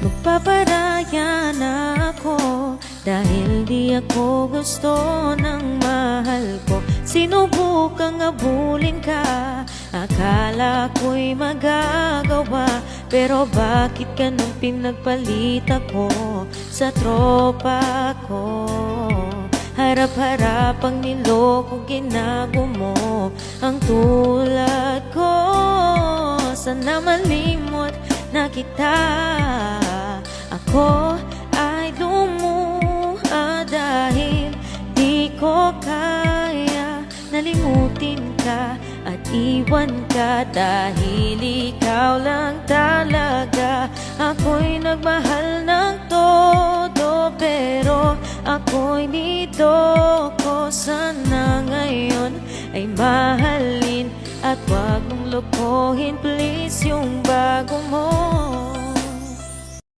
Magpaparaya na ako dahil di ako gusto ng mahal ko. Sinubukang abulin ka, akala ko'y magagawa, pero bakit ka nung pinagpalit ako sa tropa ko? Harap-harapang niloko, ginago mo ang tulad ko. Sana malimot na kita. Ako ay lumuha dahil di ko kaya nalimutin ka at iwan ka, dahil ikaw lang talaga. Ako'y nagmahal ng todo, pero ako'y niloko. Sana ngayon ay mahalin at wag mong lokohin please yung bago mo.